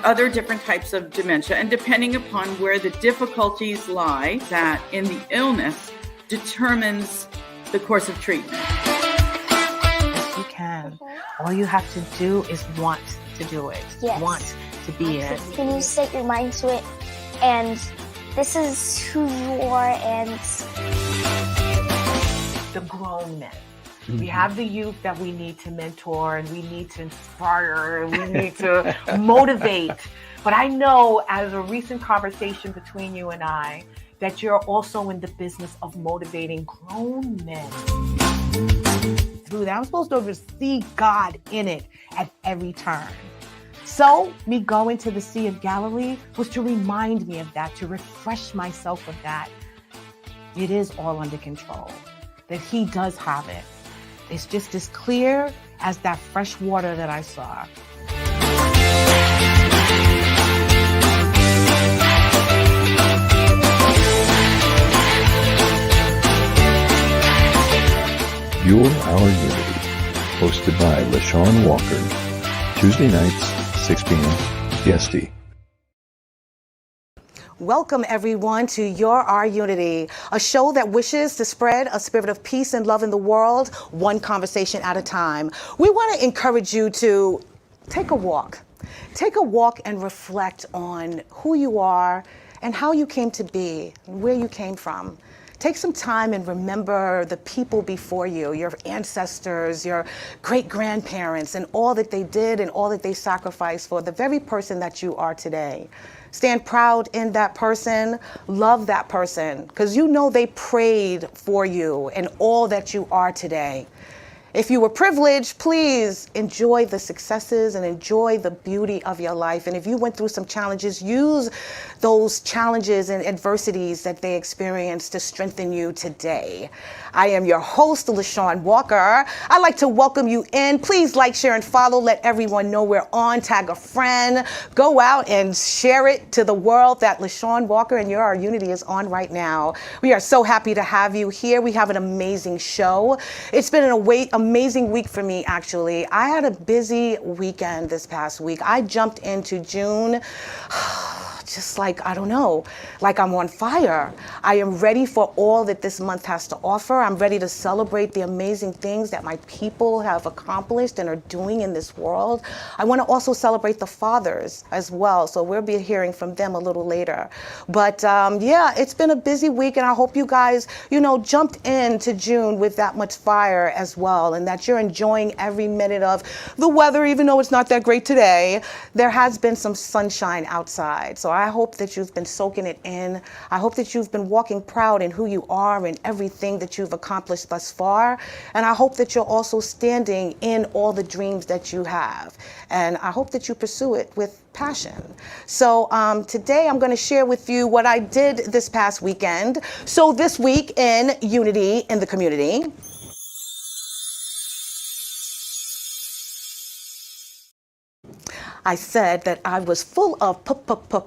other different types of dementia, and depending upon where the difficulties lie, that in the illness determines the course of treatment. Yes, you can. All you have to do is want to do it. Yes. Want to be it. When you set your mind to it, and this is who you are, and the grown men. We have the youth that we need to mentor, and we need to inspire, and we need to motivate. But I know, as a recent conversation between you and I, that you're also in the business of motivating grown men. Through that, I'm supposed to see God in it at every turn. So me going to the Sea of Galilee was to remind me of that, to refresh myself of that. It is all under control, that He does have it. It's just as clear as that fresh water that I saw. You're Our Unity, hosted by LeShawn Walker, Tuesday nights, 6 p.m. PST. Welcome, everyone, to You're Our Unity, a show that wishes to spread a spirit of peace and love in the world, one conversation at a time. We want to encourage you to take a walk. Take a walk and reflect on who you are and how you came to be, and where you came from. Take some time and remember the people before you, your ancestors, your great-grandparents, and all that they did and all that they sacrificed for the very person that you are today. Stand proud in that person, love that person, because you know they prayed for you and all that you are today. If you were privileged, please enjoy the successes and enjoy the beauty of your life. And if you went through some challenges, use those challenges and adversities that they experienced to strengthen you today. I am your host, LeShawn Walker. I'd like to welcome you in. Please like, share, and follow. Let everyone know we're on. Tag a friend. Go out and share it to the world that LeShawn Walker and Your Our Unity is on right now. We are so happy to have you here. We have an amazing show. It's been an amazing week for me, actually. I had a busy weekend this past week. I jumped into June just like, I don't know, like I'm on fire. I am ready for all that this month has to offer. I'm ready to celebrate the amazing things that my people have accomplished and are doing in this world. I want to also celebrate the fathers as well, so we'll be hearing from them a little later. But yeah, it's been a busy week, and I hope you guys, jumped into June with that much fire as well, and that you're enjoying every minute of the weather, even though it's not that great today. There has been some sunshine outside, so I hope that you've been soaking it in. I hope that you've been walking proud in who you are and everything that you've accomplished thus far. And I hope that you're also standing in all the dreams that you have. And I hope that you pursue it with passion. So today I'm going to share with you what I did this past weekend. So this week in Unity in the Community, I said that I was full of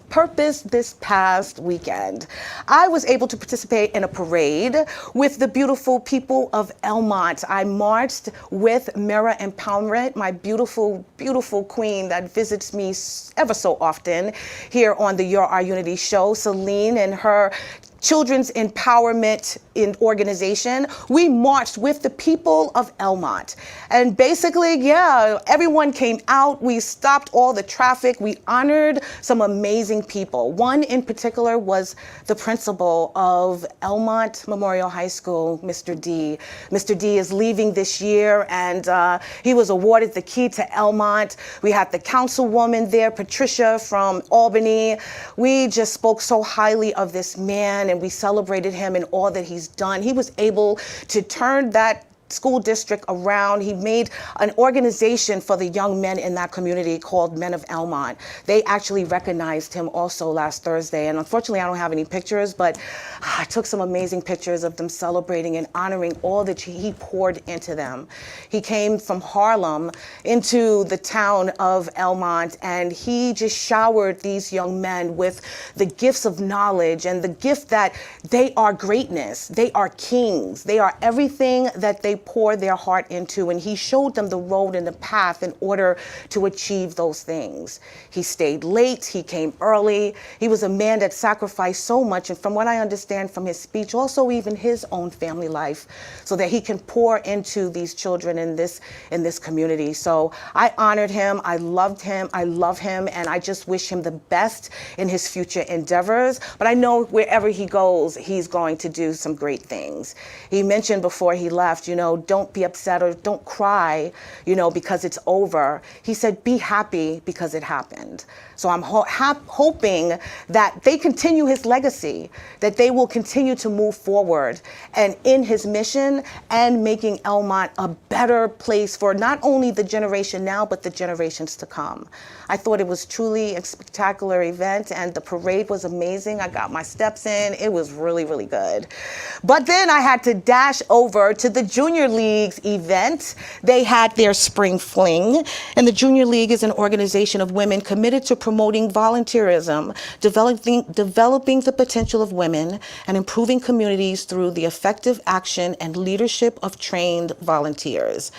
purpose this past weekend. I was able to participate in a parade with the beautiful people of Elmont. I marched with Mirror Empowerment, my beautiful, beautiful queen that visits me ever so often here on the Your Our Unity show, Celine and her Children's Empowerment Organization. We marched with the people of Elmont. And basically, yeah, everyone came out. We stopped all the traffic. We honored some amazing people. One in particular was the principal of Elmont Memorial High School, Mr. D. Mr. D is leaving this year, and he was awarded the key to Elmont. We had the councilwoman there, Patricia from Albany. We just spoke so highly of this man, and we celebrated him and all that he's done. He was able to turn that school district around. He made an organization for the young men in that community called Men of Elmont. They actually recognized him also last Thursday. And unfortunately, I don't have any pictures, but I took some amazing pictures of them celebrating and honoring all that he poured into them. He came from Harlem into the town of Elmont, and he just showered these young men with the gifts of knowledge and the gift that they are greatness. They are kings. They are everything that they pour their heart into, and he showed them the road and the path in order to achieve those things. He stayed late, he came early. He was a man that sacrificed so much, and from what I understand from his speech, also even his own family life, so that he can pour into these children in this community. So I honored him, I loved him, I love him, and I just wish him the best in his future endeavors. But I know wherever he goes, he's going to do some great things. He mentioned before he left, don't be upset or don't cry, because it's over. He said, be happy because it happened. So I'm hoping that they continue his legacy, that they will continue to move forward and in his mission and making Elmont a better place for not only the generation now, but the generations to come. I thought it was truly a spectacular event, and the parade was amazing. I got my steps in. It was really, really good. But then I had to dash over to the Junior League's event. They had their spring fling, and the Junior League is an organization of women committed to promoting volunteerism, developing the potential of women, and improving communities through the effective action and leadership of trained volunteers.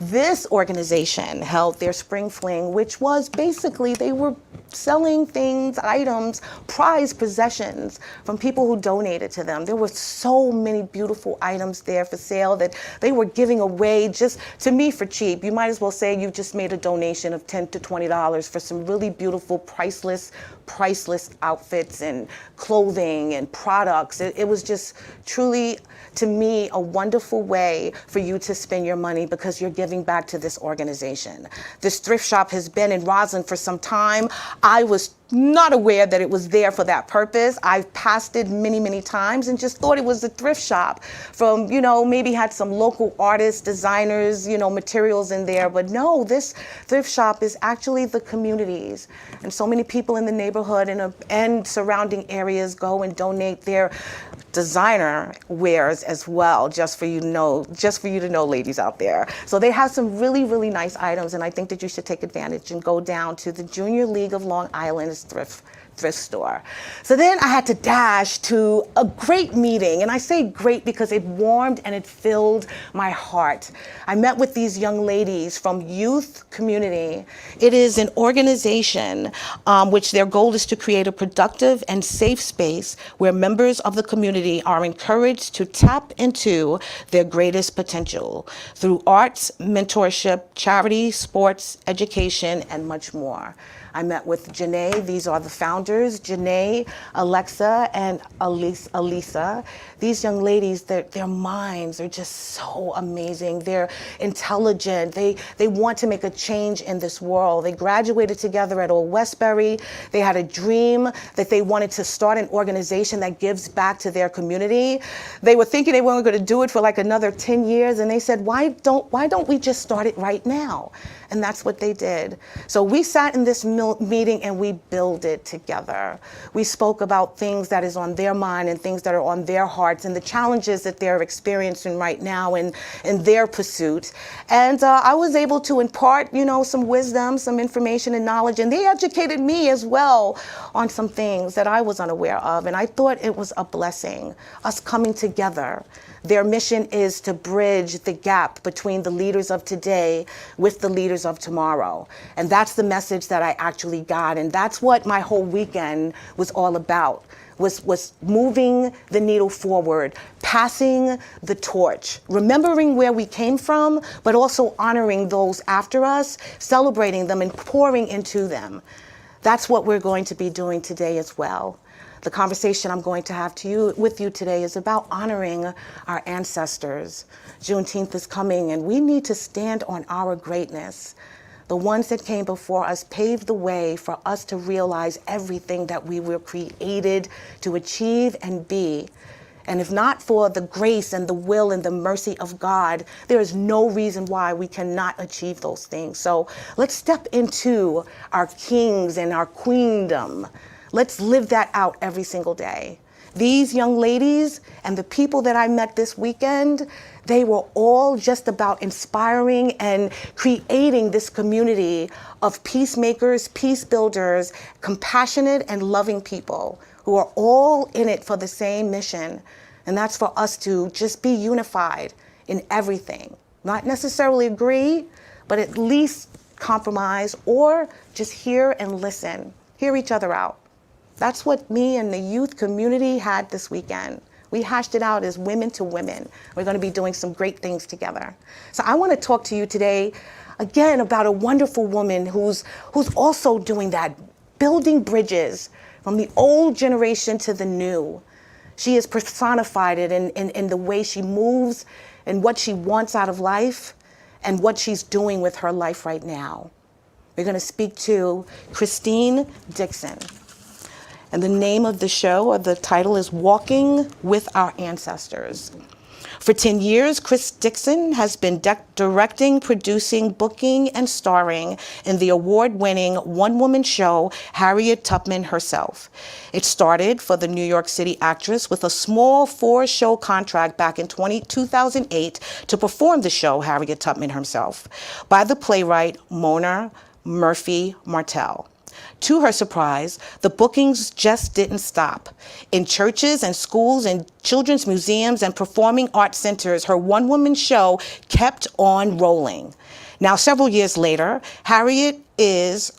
This organization held their spring fling, which was basically they were selling things, items, prized possessions from people who donated to them. There were so many beautiful items there for sale that they were giving away just to me for cheap. You might as well say you just made a donation of $10 to $20 for some really beautiful, priceless outfits and clothing and products. It was just truly, to me, a wonderful way for you to spend your money because you're giving back to this organization. This thrift shop has been in Roslyn for some time. I was not aware that it was there for that purpose. I've passed it many, many times and just thought it was a thrift shop from, maybe had some local artists, designers, materials in there. But no, this thrift shop is actually the communities. And so many people in the neighborhood and surrounding areas go and donate their designer wares as well, just for you to know, ladies out there. So they have some really, really nice items, and I think that you should take advantage and go down to the Junior League of Long Island's thrift store. So then I had to dash to a great meeting, and I say great because it warmed and it filled my heart. I met with these young ladies from Youth Community. It is an organization which their goal is to create a productive and safe space where members of the community are encouraged to tap into their greatest potential through arts, mentorship, charity, sports, education, and much more. I met with Janae. These are the founders, Janae, Alexa, and Elisa. These young ladies, their minds are just so amazing. They're intelligent. They want to make a change in this world. They graduated together at Old Westbury. They had a dream that they wanted to start an organization that gives back to their community. They were thinking they weren't going to do it for like another 10 years, and they said, why don't we just start it right now? And that's what they did. So we sat in this meeting and we built it together. We spoke about things that is on their mind and things that are on their hearts and the challenges that they're experiencing right now in their pursuit. And I was able to impart, some wisdom, some information and knowledge, and they educated me as well on some things that I was unaware of. And I thought it was a blessing, us coming together. Their mission is to bridge the gap between the leaders of today with the leaders of tomorrow. And that's the message that I actually got. And that's what my whole weekend was all about, was moving the needle forward, passing the torch, remembering where we came from, but also honoring those after us, celebrating them and pouring into them. That's what we're going to be doing today as well. The conversation I'm going to have with you today is about honoring our ancestors. Juneteenth is coming, and we need to stand on our greatness. The ones that came before us paved the way for us to realize everything that we were created to achieve and be. And if not for the grace and the will and the mercy of God, there is no reason why we cannot achieve those things. So let's step into our kings and our queendom. Let's live that out every single day. These young ladies and the people that I met this weekend, they were all just about inspiring and creating this community of peacemakers, peace builders, compassionate and loving people who are all in it for the same mission. And that's for us to just be unified in everything. Not necessarily agree, but at least compromise or just hear and listen. Hear each other out. That's what me and the youth community had this weekend. We hashed it out as women to women. We're going to be doing some great things together. So I want to talk to you today again about a wonderful woman who's also doing that, building bridges from the old generation to the new. She has personified it in the way she moves and what she wants out of life and what she's doing with her life right now. We're going to speak to Christine Dixon. And the name of the show, or the title, is Walking with Our Ancestors. For 10 years, Chris Dixon has been directing, producing, booking, and starring in the award-winning one-woman show, Harriet Tubman Herself. It started for the New York City actress with a small 4-show contract back in 2008 to perform the show, Harriet Tubman Herself, by the playwright Mona Murphy Martell. To her surprise, the bookings just didn't stop. In churches and schools and children's museums and performing arts centers, her one-woman show kept on rolling. Now, several years later, Harriet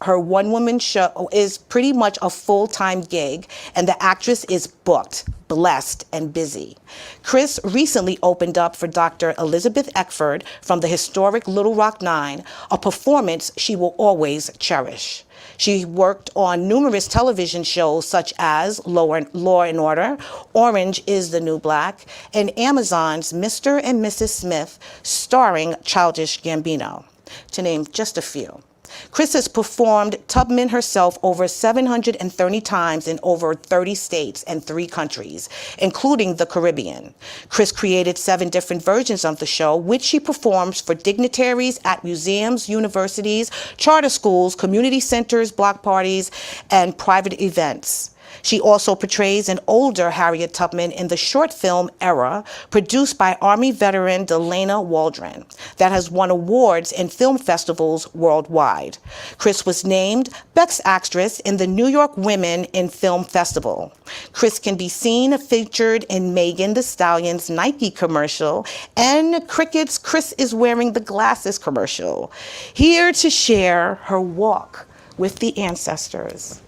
her one-woman show is pretty much a full-time gig, and the actress is booked, blessed, and busy. Chris recently opened up for Dr. Elizabeth Eckford from the historic Little Rock Nine, a performance she will always cherish. She worked on numerous television shows such as Law and Order, Orange is the New Black, and Amazon's Mr. and Mrs. Smith, starring Childish Gambino, to name just a few. Chris has performed Tubman herself over 730 times in over 30 states and 3 countries, including the Caribbean. Chris created 7 different versions of the show, which she performs for dignitaries at museums, universities, charter schools, community centers, block parties, and private events. She also portrays an older Harriet Tubman in the short film Era, produced by Army veteran Delana Waldron, that has won awards in film festivals worldwide. Chris was named Best Actress in the New York Women in Film Festival. Chris can be seen featured in Megan Thee Stallion's Nike commercial and Crickett's Chris is Wearing the Glasses commercial. Here to share her walk with the ancestors,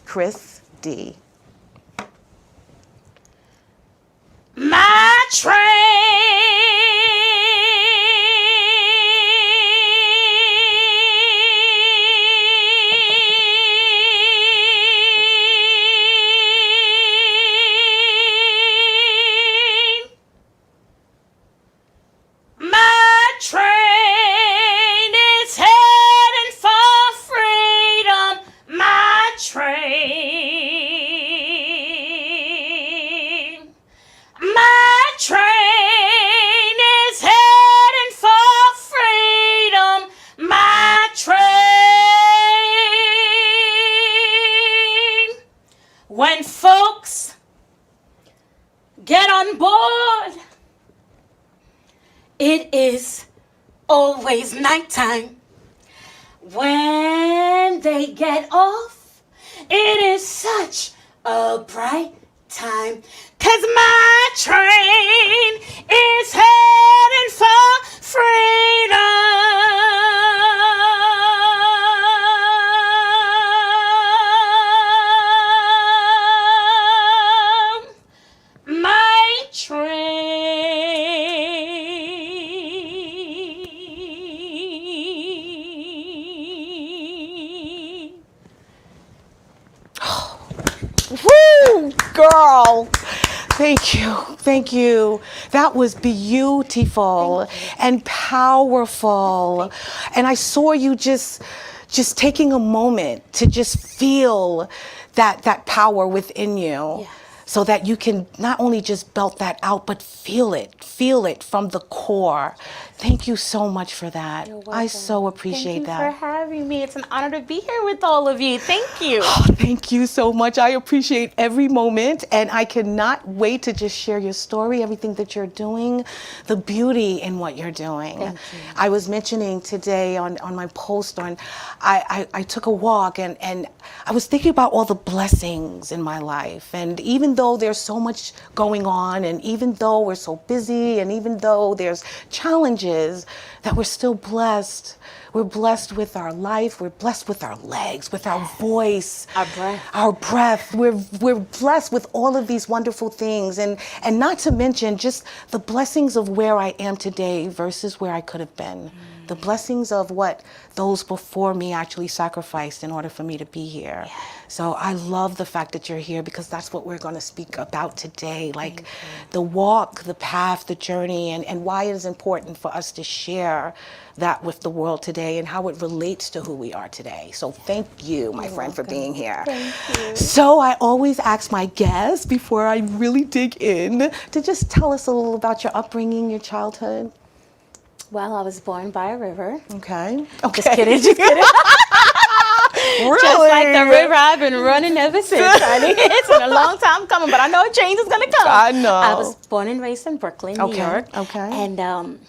Chris D. My train is heading for freedom. My train. My train is heading for freedom. My train. When folks get on board, it is always nighttime. When they get off, it is such a bright time. 'Cause my train is heading for freedom. My train. Woo, girl. Thank you. Thank you. That was beautiful and powerful. And I saw you just taking a moment to just feel that power within you. Yes. So that you can not only just belt that out, but feel it from the core. Thank you so much for that. You're welcome. I so appreciate that. Thank you for having me. It's an honor to be here with all of you. Thank you. Thank you so much. I appreciate every moment, and I cannot wait to just share your story, everything that you're doing, the beauty in what you're doing. Thank you. I was mentioning today on my post I took a walk and I was thinking about all the blessings in my life, and even even though there's so much going on, and even though we're so busy, and even though there's challenges, that we're still blessed. We're blessed with our life. We're blessed with our legs, with our voice, our breath. We're blessed with all of these wonderful things, and not to mention just the blessings of where I am today versus where I could have been. The blessings of what those before me actually sacrificed in order for me to be here. So I love the fact that you're here, because that's what we're going to speak about today, like the walk, the path, the journey, and why it is important for us to share that with the world today and how it relates to who we are today. So thank you, my friend, for being here. Thank you. So I always ask my guests, before I really dig in, to just tell us a little about your upbringing, your childhood. Well, I was born by a river. Okay. Just kidding, just kidding. Really? Just like the river, I've been running ever since, honey. It's been a long time coming, but I know a change is gonna come. I know. I was born and raised in Brooklyn, New York. Okay. And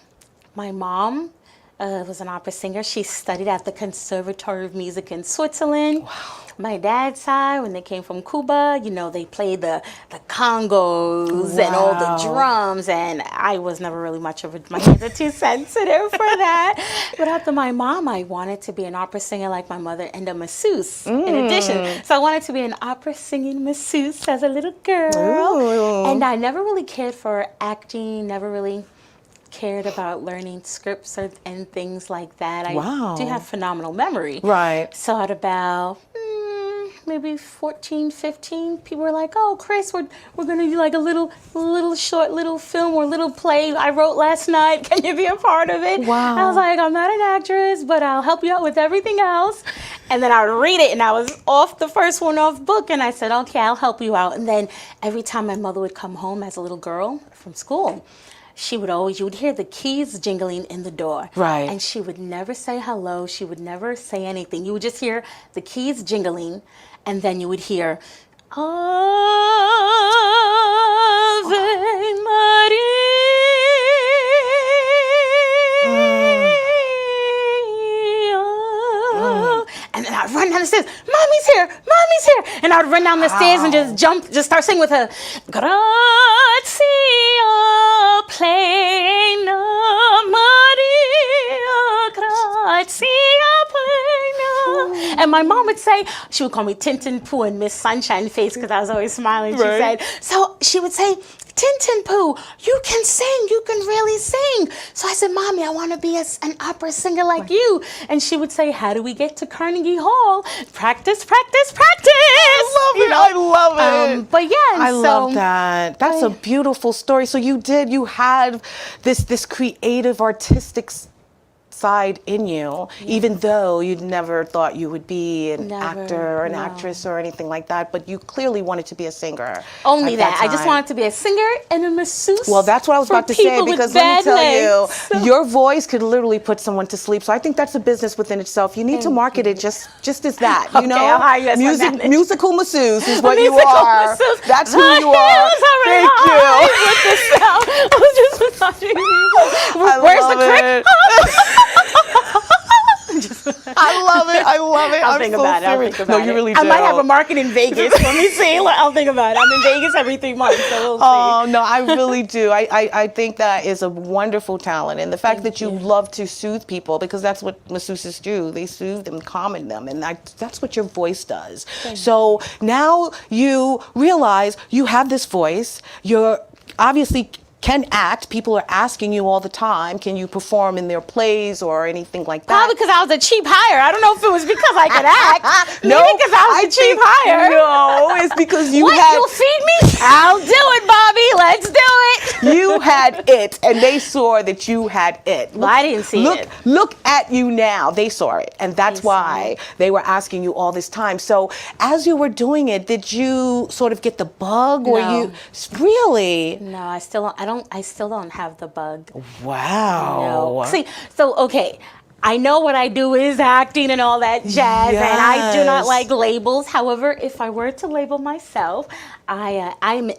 my mom was an opera singer. She studied at the Conservatory of Music in Switzerland. Wow. My dad's side, when they came from Cuba, you know, they played the congos and all the drums, and I was never really much of a, my hands are too sensitive for that. But after my mom, I wanted to be an opera singer like my mother and a masseuse in addition. So I wanted to be an opera singing masseuse as a little girl. Ooh. And I never really cared for acting, never really cared about learning scripts and things like that. I do have phenomenal memory. Right. So at about maybe 14, 15, people were like, "Oh, Chris, we're going to do like a little short little film or little play I wrote last night. Can you be a part of it?" Wow. I was like, "I'm not an actress, but I'll help you out with everything else." And then I would read it, and I was off the first one off book, and I said, "Okay, I'll help you out." And then every time my mother would come home as a little girl from school, you would hear the keys jingling in the door. Right. And she would never say hello. She would never say anything. You would just hear the keys jingling, and then you would hear, Ave Maria. And then I'd run down the stairs, "Mommy's here, Mommy's here." And I'd run down the stairs and just start singing with her, "Grazia plena Maria, grazia plena." And my mom would say, she would call me Tintin Pooh and Miss Sunshine Face because I was always smiling. She said, so she would say, "Tintin Pooh, you can sing, you can really sing." So I said, "Mommy, I want to be an opera singer like you." And she would say, "How do we get to Carnegie Hall? Practice, practice, practice." I love it. But yeah, I love that. That's a beautiful story. So you had this creative, artistic side in you, even though you'd never thought you would be an actor or an actress or anything like that, but you clearly wanted to be a singer. Only that. I just wanted to be a singer and a masseuse. Well, that's what I was about to say, because let me tell you, your voice could literally put someone to sleep. So I think that's a business within itself. You need to market it just as that, you know? I'll hire you as my manager. Musical masseuse is what you are. That's who you are. Thank you. Where's the crick? I love it. I love it. I'll think about it. No, you really do. I might have a market in Vegas. Let me see. I'll think about it. I'm in Vegas every 3 months, so we'll see. Oh, no, I really do. I think that is a wonderful talent. And the fact that you love to soothe people, because that's what masseuses do. They soothe them, calm them. And that's what your voice does. So now you realize you have this voice. You're obviously can act. People are asking you all the time, can you perform in their plays or anything like that? Probably because I was a cheap hire. I don't know if it was because I could act. No, maybe because I was a cheap hire. No, it's because you what, you'll feed me? I'll do it, Bobby. Let's do it. You had it, and they saw that you had it. Well, I didn't see it. Look at you now. They saw it, and that's why they were asking you all this time. So as you were doing it, did you sort of get the bug, or you really? No, I still don't have the bug. Wow. No. See, so okay, I know what I do is acting and all that jazz, and I do not Yes. like labels. However, if I were to label myself, I am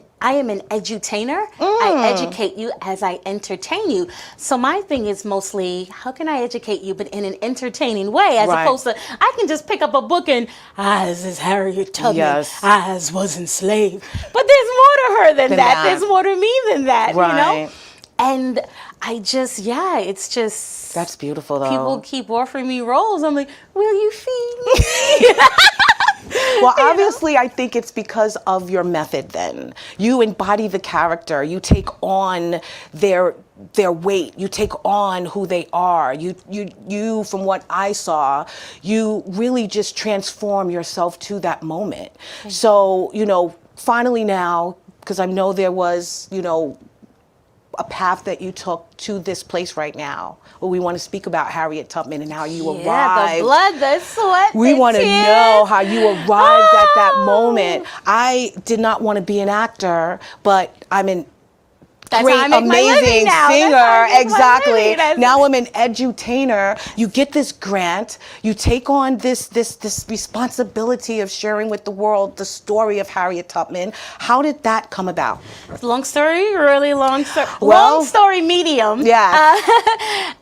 an edutainer. I educate you as I entertain you. So my thing is mostly, how can I educate you, but in an entertaining way, as Right. opposed to, I can just pick up a book and, this is Harriet Tubman, Yes. was enslaved. But there's more to her than that. There's more to me than that, you know? Right. And I just, it's just... That's beautiful, though. People keep offering me roles. I'm like, will you feed me? Well, obviously, I think it's because of your method then. You embody the character. You take on their weight. You take on who they are. You, from what I saw, you really just transform yourself to that moment. So, finally now, because I know there was, a path that you took to this place right now. Well, we want to speak about Harriet Tubman and how you arrived. The blood, the sweat, We the want to tears. know how you arrived at that moment. I did not want to be an actor, but I'm an That's great, how I make my living amazing now. That's singer. how I make my Exactly. living. That's- Now I'm an edutainer. You get this grant. You take on this responsibility of sharing with the world the story of Harriet Tubman. How did that come about? Long story, really long story. Well, long story medium. Yeah.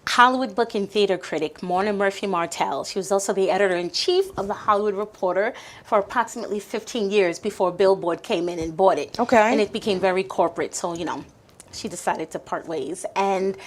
Hollywood book and theater critic, Morna Murphy Martell. She was also the editor-in-chief of the Hollywood Reporter for approximately 15 years before Billboard came in and bought it. Okay. And it became very corporate, so, she decided to part ways. And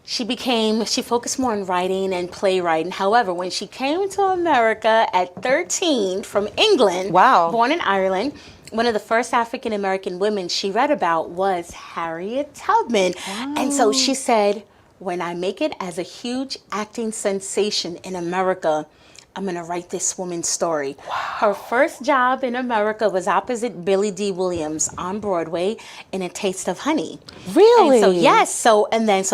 she focused more on writing and playwriting. However, when she came to America at 13 from England, Wow. born in Ireland, one of the first African American women she read about was Harriet Tubman. And so she said, when I make it as a huge acting sensation in America, I'm going to write this woman's story. Wow. Her first job in America was opposite Billy D. Williams on Broadway in A Taste of Honey. Really? And so, yes. So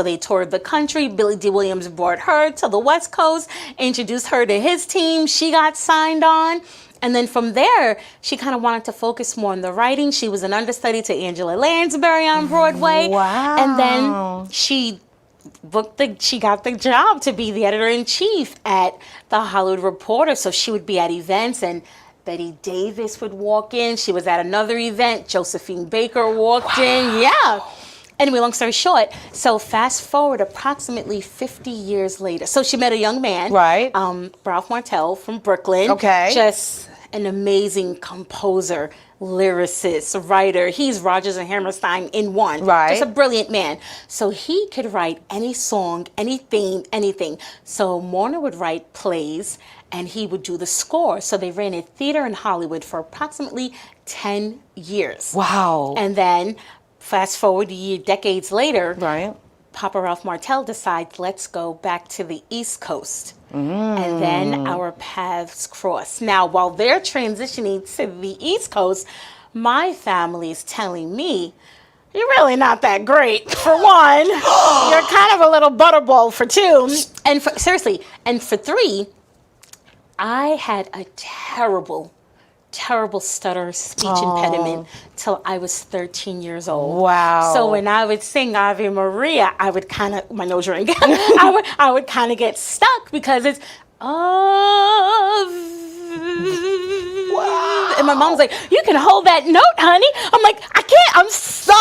they toured the country. Billy D. Williams brought her to the West Coast, introduced her to his team. She got signed on. And then from there, she kind of wanted to focus more on the writing. She was an understudy to Angela Lansbury on Broadway. Wow. And then she got the job to be the editor-in-chief at the Hollywood Reporter. So she would be at events and Betty Davis would walk in. She was at another event. Josephine Baker walked in. Yeah. Anyway, long story short, so fast forward approximately 50 years later. So she met a young man. Right. Ralph Martell from Brooklyn. Okay. Just an amazing composer, lyricist, writer. He's Rodgers and Hammerstein in one. Right. Just a brilliant man. So he could write any song, any theme, anything. So Morna would write plays and he would do the score. So they ran a theater in Hollywood for approximately 10 years. Wow. And then fast forward decades later, Right. Papa Ralph Martell decides, let's go back to the East Coast. And then our paths cross. Now, while they're transitioning to the East Coast, my family's telling me, you're really not that great, for one. You're kind of a little butterball, for two. And seriously, and for three, I had a terrible stutter speech impediment till I was 13 years old. Wow. So when I would sing Ave Maria, I would kind of, my nose ring, I would kind of get stuck because it's Wow. And my mom's like, you can hold that note, honey. I'm like, I can't. I'm stuck.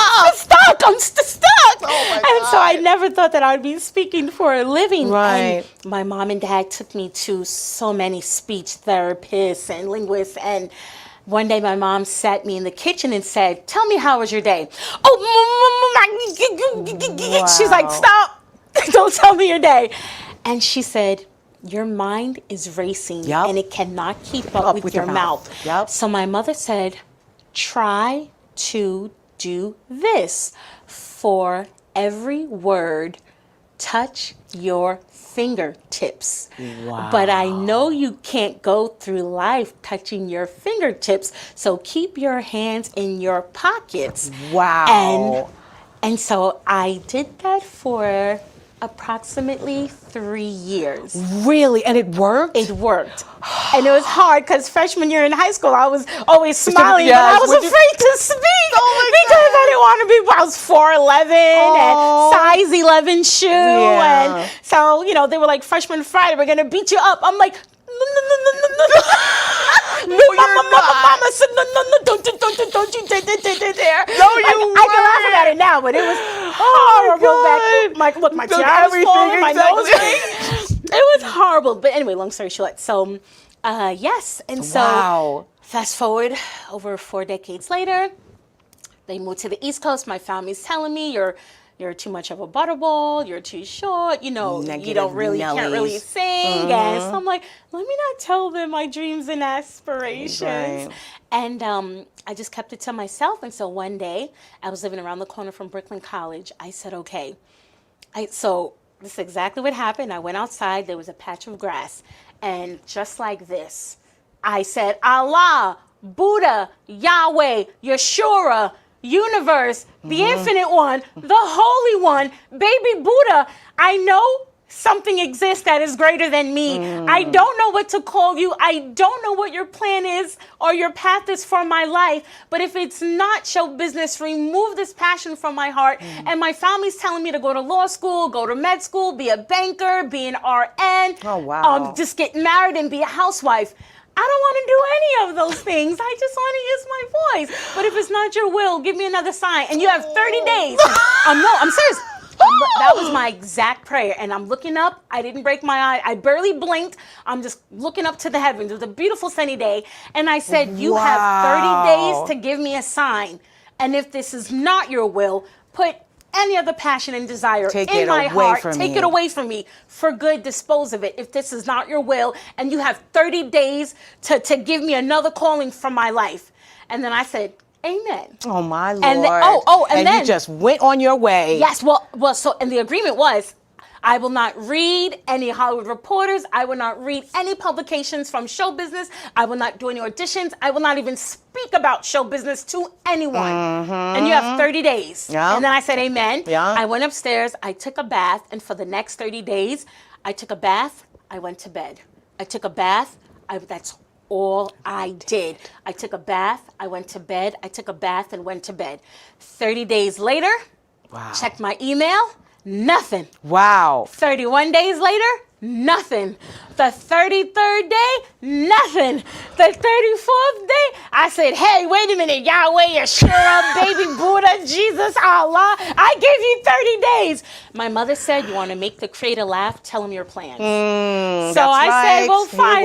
I'm stuck. Oh my and so I never thought that I would be speaking for a living. Right. And my mom and dad took me to so many speech therapists and linguists. And one day my mom sat me in the kitchen and said, tell me, how was your day? Oh, she's like, stop. Don't tell me your day. And she said, your mind is racing and it cannot keep up with your mouth. Yep. So my mother said, try to do this. For every word, touch your fingertips. Wow. But I know you can't go through life touching your fingertips, so keep your hands in your pockets. Wow. And so I did that for approximately 3 years. Really? And it worked? It worked. And it was hard because freshman year in high school, I was always smiling, yes, but I was afraid to speak because I didn't want to be I was 4'11" and size 11 shoe. Yeah. And so, you know, they were like, freshman Friday, we're going to beat you up. I'm like, no. Mama said, no, don't you dare. I can laugh about it now, but it was horrible back. Look, my tiara was falling, my nose ring. It was horrible. But anyway, long story short. So, yes. And so, fast forward over 4 decades later, they moved to the East Coast. My family's telling me, you're too much of a butterball, you're too short, you know, you don't really, can't really sing. And so I'm like, let me not tell them my dreams and aspirations. Right. And I just kept it to myself. And so one day, I was living around the corner from Brooklyn College. I said, okay. So this is exactly what happened. I went outside, there was a patch of grass. And just like this, I said, Allah, Buddha, Yahweh, Yeshua, universe, the infinite one, the holy one, baby Buddha, I know something exists that is greater than me. I don't know what to call you. I don't know what your plan is or your path is for my life. But if it's not show business, remove this passion from my heart. And my family's telling me to go to law school, go to med school, be a banker, be an RN. Oh, wow. Just get married and be a housewife. I don't want to do any of those things. I just want to use my voice. But if it's not your will, give me another sign. And you have 30 days. No, I'm serious. That was my exact prayer. And I'm looking up. I didn't break my eye. I barely blinked. I'm just looking up to the heavens. It was a beautiful sunny day. And I said, you have 30 days to give me a sign. And if this is not your will, put any other passion and desire in my heart, take it away from me for good, dispose of it. If this is not your will, and you have 30 days to give me another calling from my life. And then I said, amen. Oh my Lord. And then, and then you just went on your way. Yes, and the agreement was, I will not read any Hollywood Reporters. I will not read any publications from show business. I will not do any auditions. I will not even speak about show business to anyone. And you have 30 days. Yeah. And then I said, amen. Yeah. I went upstairs. I took a bath. And for the next 30 days, I took a bath. I went to bed. I took a bath. That's all I did. I took a bath. I went to bed. I took a bath and went to bed. 30 days later, checked my email. Nothing. Wow. 31 days later, nothing. The 33rd day, nothing. The 34th day, I said, hey, wait a minute, Yahweh, Yeshua, baby Buddha, Jesus, Allah, I gave you 30 days. My mother said, you want to make the creator laugh, tell him your plans. So I said, well, fine.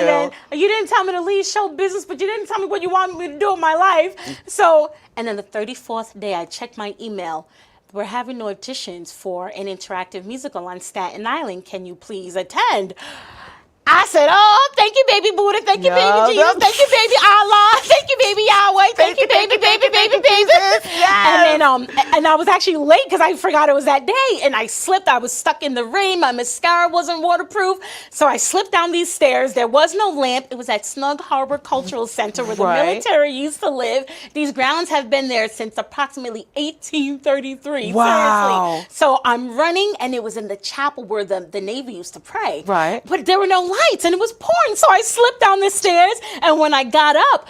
Then. You didn't tell me to leave show business, but you didn't tell me what you wanted me to do in my life. So, and then the 34th day, I checked my email. We're having auditions for an interactive musical on Staten Island. Can you please attend? I said, oh, thank you, baby Buddha. Thank you, baby Jesus. Thank you, baby Allah. Thank you, baby Yahweh. Thank you, baby Jesus. Yes. And then, and I was actually late because I forgot it was that day. And I slipped. I was stuck in the rain. My mascara wasn't waterproof. So I slipped down these stairs. There was no lamp. It was at Snug Harbor Cultural Center where the military used to live. These grounds have been there since approximately 1833. Wow. Seriously. So I'm running, and it was in the chapel where the Navy used to pray. Right. But there were no lights, and it was pouring. So I slipped down the stairs, and when I got up,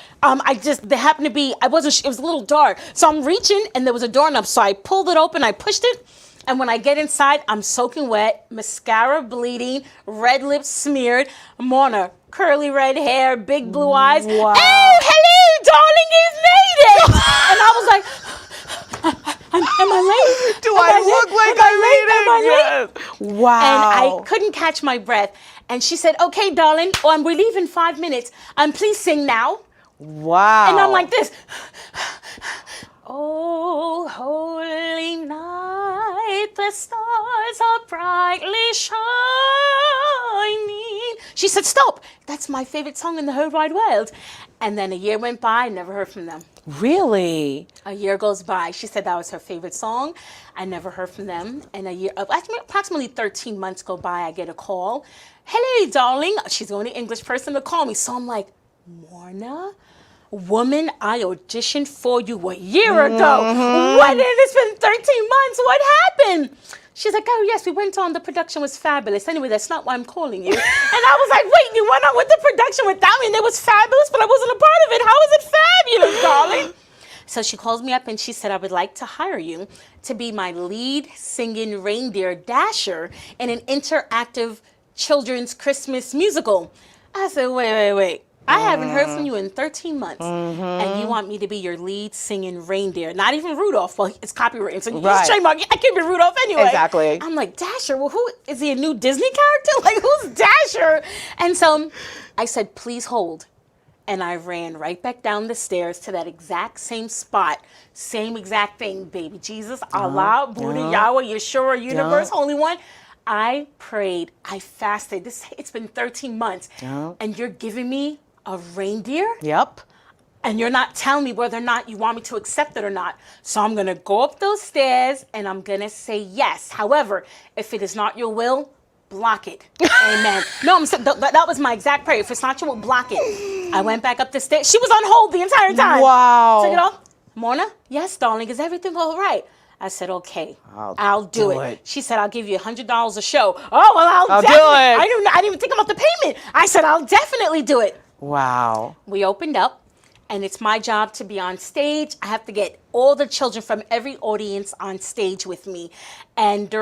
there happened to be, it was a little dark. So I'm reaching, and there was a doorknob. So I pulled it open, I pushed it, and when I get inside, I'm soaking wet, mascara bleeding, red lips smeared, Mona, curly red hair, big blue eyes. Wow. Oh, hello, darling, you've made it. And I was like, am I late? Do I look like I made it? Yes. Wow. And I couldn't catch my breath. And she said, okay, darling, we leave in 5 minutes. Please sing now. Wow. And I'm like this. Oh, holy night, the stars are brightly shining. She said, stop. That's my favorite song in the whole wide world. And then a year went by, I never heard from them. Really? A year goes by. She said that was her favorite song. I never heard from them. And approximately 13 months go by, I get a call. Hello, darling. She's the only English person to call me. So I'm like, Morna? Woman, I auditioned for you a year ago. What? It's been 13 months. What happened? She's like, oh, yes, we went on. The production was fabulous. Anyway, that's not why I'm calling you. And I was like, wait, you went on with the production without me, and it was fabulous, but I wasn't a part of it. How is it fabulous, darling? So she calls me up and she said, I would like to hire you to be my lead singing reindeer Dasher in an interactive children's Christmas musical. I said, wait. I haven't heard from you in 13 months, and you want me to be your lead singing reindeer. Not even Rudolph. Well, it's copywritten, so Right. he's trademark. I can't be Rudolph anyway. Exactly. I'm like, Dasher? Well, who is he, a new Disney character? Like, who's Dasher? And so I said, please hold. And I ran right back down the stairs to that exact same spot. Same exact thing. Baby Jesus, Allah, Buddha, Yahweh, Yeshua, Universe, Holy One. I prayed. I fasted. It's been 13 months. And you're giving me a reindeer? Yep. And you're not telling me whether or not you want me to accept it or not. So I'm going to go up those stairs and I'm going to say yes. However, if it is not your will, block it. Amen. No, that was my exact prayer. If it's not your will, block it. I went back up the stairs. She was on hold the entire time. Wow. Took it off. Mona, yes, darling. Is everything all right? I said, okay, I'll do it. She said, I'll give you $100 a show. Oh, well, I'll do it. I didn't even think about the payment. I said, I'll definitely do it. Wow. We opened up, and it's my job to be on stage. I have to get all the children from every audience on stage with me. And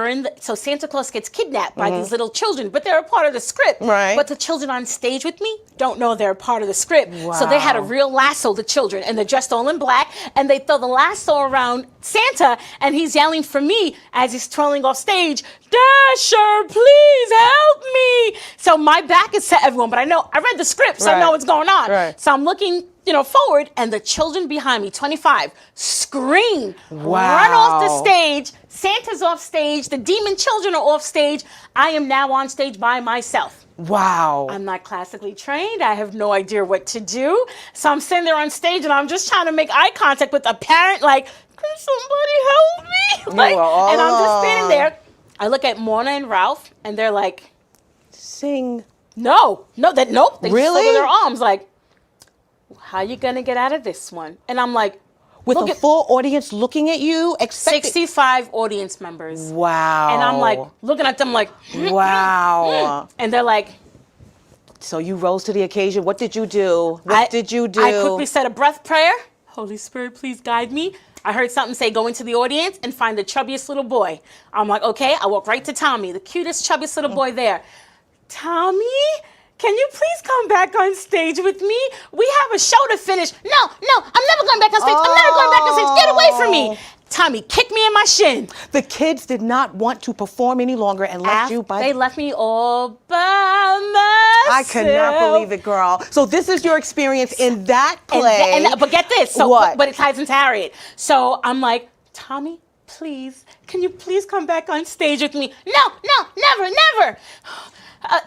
so Santa Claus gets kidnapped by these little children, but they're a part of the script. Right. But the children on stage with me don't know they're a part of the script. Wow. So they had a real lasso, the children, and they're dressed all in black, and they throw the lasso around Santa, and he's yelling for me as he's twirling off stage, Dasher, please help me. So my back is to everyone, but I read the script, so I know what's going on. Right. So I'm looking, forward, and the children behind me, 25, scream, run off the stage. Santa's off stage. The demon children are off stage. I am now on stage by myself. Wow. I'm not classically trained. I have no idea what to do. So I'm sitting there on stage, and I'm just trying to make eye contact with a parent, like, can somebody help me? And I'm just standing there. I look at Mona and Ralph, and they're like, sing. nope. They Really? just folded their arms, like, how you gonna get out of this one? And I'm like, with a full audience looking at you, 65 audience members. Wow. And I'm like, looking at them like, wow. And they're like, so you rose to the occasion. What did you do? What did you do? I quickly said a breath prayer. Holy Spirit, please guide me. I heard something say, go into the audience and find the chubbiest little boy. I'm like, okay. I walk right to Tommy, the cutest, chubbiest little boy there. Tommy, can you please come back on stage with me? We have a show to finish. No, I'm never going back on stage. I'm never going back on stage. Get away from me. Tommy kicked me in my shin. The kids did not want to perform any longer and left you by... They left me all by myself. I cannot believe it, girl. So this is your experience in that play. But get this. So, what? But it ties into Harriet. So I'm like, Tommy, please, can you please come back on stage with me? No, never.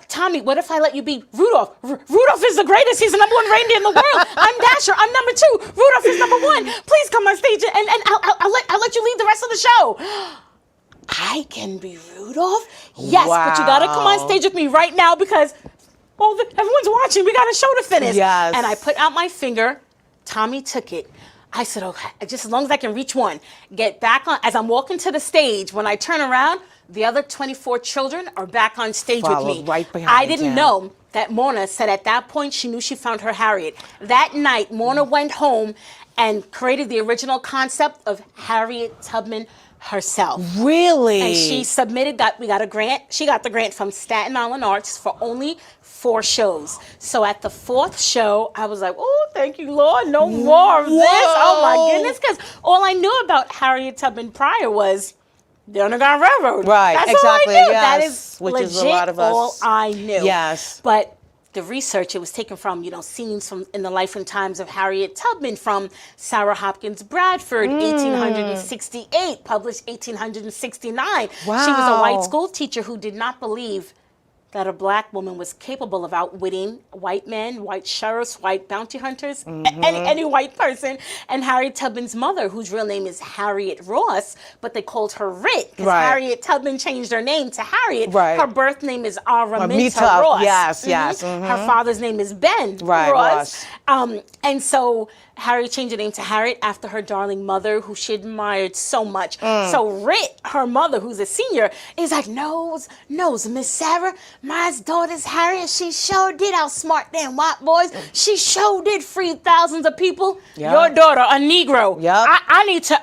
Tommy, what if I let you be Rudolph? Rudolph is the greatest. He's the #1 reindeer in the world. I'm Dasher. I'm #2. Rudolph is #1. Please come on stage and I'll let you lead the rest of the show. I can be Rudolph? Yes, but you gotta come on stage with me right now because everyone's watching. We got a show to finish. Yes. And I put out my finger. Tommy took it. I said, okay, just as long as I can reach one. Get back on. As I'm walking to the stage, when I turn around, the other 24 children are back on stage with me. Right behind I didn't know that Mona said at that point she knew she found her Harriet. That night, Mona went home and created the original concept of Harriet Tubman Herself. Really? And she we got a grant. She got the grant from Staten Island Arts for only 4 shows. So at the 4th show, I was like, oh, thank you, Lord, no more of this. Oh my goodness, because all I knew about Harriet Tubman prior was the Underground Railroad. Right, That's exactly. all I knew. Yes. That is Which legit is a lot of us. all I knew. Yes. But the research, it was taken from, scenes from in the life and times of Harriet Tubman from Sarah Hopkins Bradford, 1868, published 1869. Wow. She was a white school teacher who did not believe that a black woman was capable of outwitting white men, white sheriffs, white bounty hunters, any white person. And Harriet Tubman's mother, whose real name is Harriet Ross, but they called her Rit, because Harriet Tubman changed her name to Harriet. Right. Her birth name is Araminta Ross. Yes. Her father's name is Ben Ross. And so Harriet changed her name to Harriet after her darling mother, who she admired so much. So Rit, her mother, who's a senior, is like, knows, Miss Sarah, my daughter's Harriet. She sure did outsmart them white boys. She sure did free thousands of people. Yep. Your daughter, a Negro. Yep.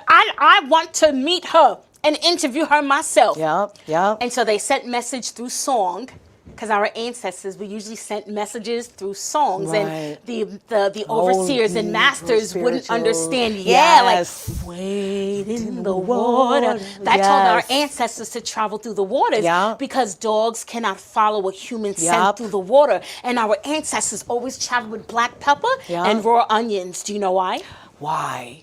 I want to meet her and interview her myself. Yep. And so they sent message through song, because our ancestors, we usually sent messages through songs, Right. and the overseers and masters wouldn't spiritual. understand. Yes. Like, wade in the water. That told our Yes. ancestors to travel through the waters, Yeah. because dogs cannot follow a human Yup. scent through the water. And our ancestors always traveled with black pepper Yeah. and raw onions. Do you know why? Why?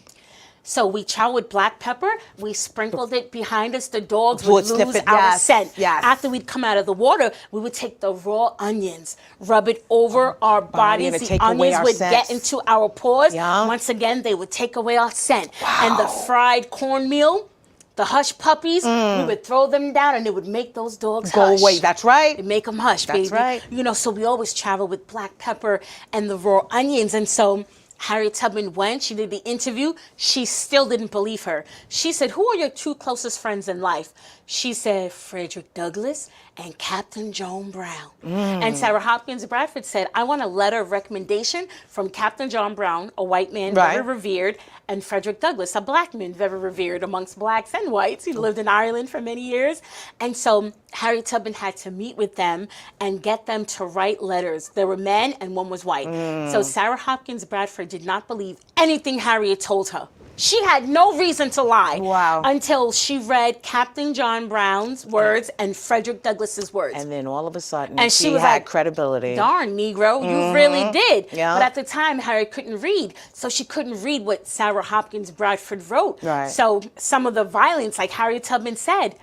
So we chow with black pepper, we sprinkled it behind us, the dogs Would would sniff lose it, our yes, scent. yes. After we'd come out of the water, we would take the raw onions, rub it over our body, bodies. and The take away onions our would scent. get into our pores. Yeah. Once again, they would take away our scent. And the fried cornmeal, the hush puppies, we would throw them down and it would make those dogs Go hush. away. That's right. It make them hush, That's baby. right. You know, so we always travel with black pepper and the raw onions. And so Harriet Tubman went, she did the interview, she still didn't believe her. She said, who are your two closest friends in life? She said, Frederick Douglass and Captain John Brown. And Sarah Hopkins Bradford said, I want a letter of recommendation from Captain John Brown, a white man very Right. revered, and Frederick Douglass, a black man very revered amongst blacks and whites. He lived in Ireland for many years. And so Harriet Tubman had to meet with them and get them to write letters. There were men and one was white. So Sarah Hopkins Bradford did not believe anything Harriet told her. She had no reason to lie. Wow. Until she read Captain John Brown's words and Frederick Douglass's words. And then all of a sudden, And she was had like, credibility. Darn, Negro, you really did. Yeah. But at the time, Harriet couldn't read, so she couldn't read what Sarah Hopkins Bradford wrote. Right. So some of the violence, like Harriet Tubman said,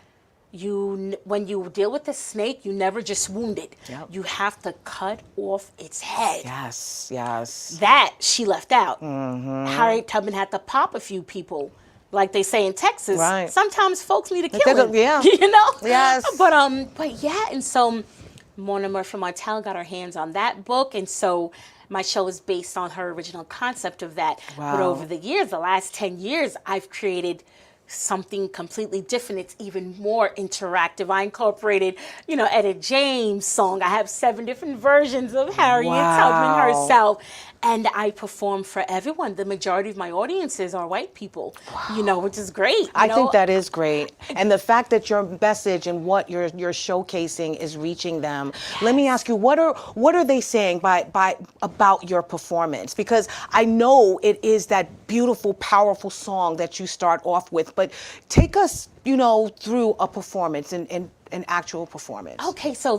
when you deal with a snake, you never just wound it. Yep. You have to cut off its head. Yes. That she left out. Harriet Tubman had to pop a few people. Like they say in Texas, Right. sometimes folks need a killing. Yeah. You know? Yes. But yeah, and so Mona Murphy Martell got her hands on that book, and so my show is based on her original concept of that. Wow. But over the years, the last 10 years, I've created something completely different. It's even more interactive. I incorporated, Etta James' song. I have 7 different versions of Harriet Tubman herself. And I perform for everyone. The majority of my audiences are white people, which is great. I think that is great. And the fact that your message and what you're showcasing is reaching them. Let me ask you, what are they saying by about your performance? Because I know it is that beautiful, powerful song that you start off with, but take us, through a performance and an actual performance. Okay, so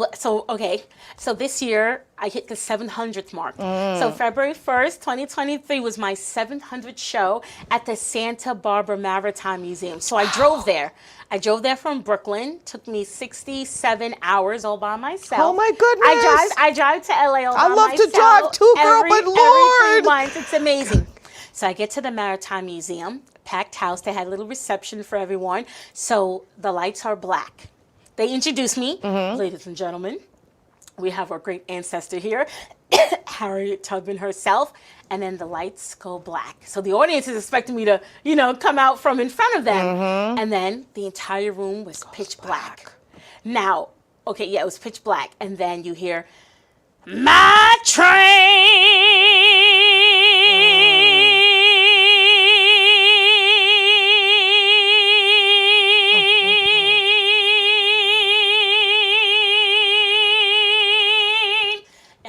this year I hit the 700th mark. So February 1st, 2023 was my 700th show at the Santa Barbara Maritime Museum. So I drove there. I drove there from Brooklyn. Took me 67 hours all by myself. Oh my goodness! I drive to LA all by myself. I love to drive too, girl, but Lord! Every 3 months. It's amazing. So I get to the Maritime Museum, packed house. They had a little reception for everyone. So the lights are black. They introduced me, ladies and gentlemen. We have our great ancestor here, Harriet Tubman herself, and then the lights go black. So the audience is expecting me to, come out from in front of them. And then the entire room was pitch black. Now, it was pitch black. And then you hear, my train.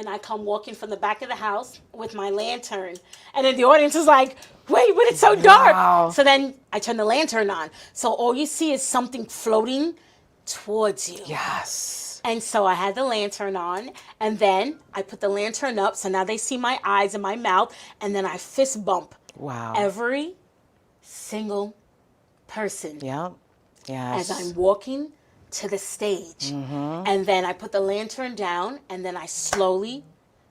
I come walking from the back of the house with my lantern. And then the audience is like, wait, but it's so dark. Wow. So then I turn the lantern on. So all you see is something floating towards you. Yes. And so I had the lantern on, and then I put the lantern up, so now they see my eyes and my mouth, and then I fist bump every single person Yes. as I'm walking to the stage. And then I put the lantern down, and then I slowly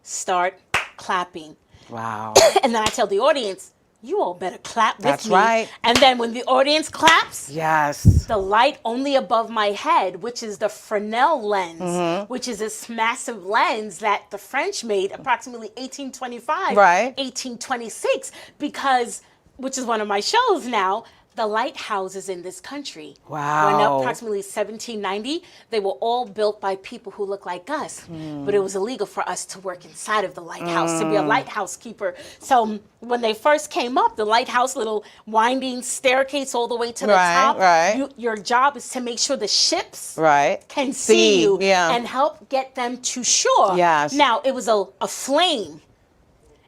start clapping. Wow. And then I tell the audience, you all better clap with That's me. right. And then when the audience claps, Yes. the light only above my head, which is the Fresnel lens, which is this massive lens that the French made approximately 1825, Right. 1826, because, which is one of my shows now, the lighthouses in this country. Wow. When approximately 1790, they were all built by people who look like us. But it was illegal for us to work inside of the lighthouse, to be a lighthouse keeper. So when they first came up, the lighthouse, little winding staircase all the way to the top, your job is to make sure the ships can see you and help get them to shore. Yes. Now, it was a flame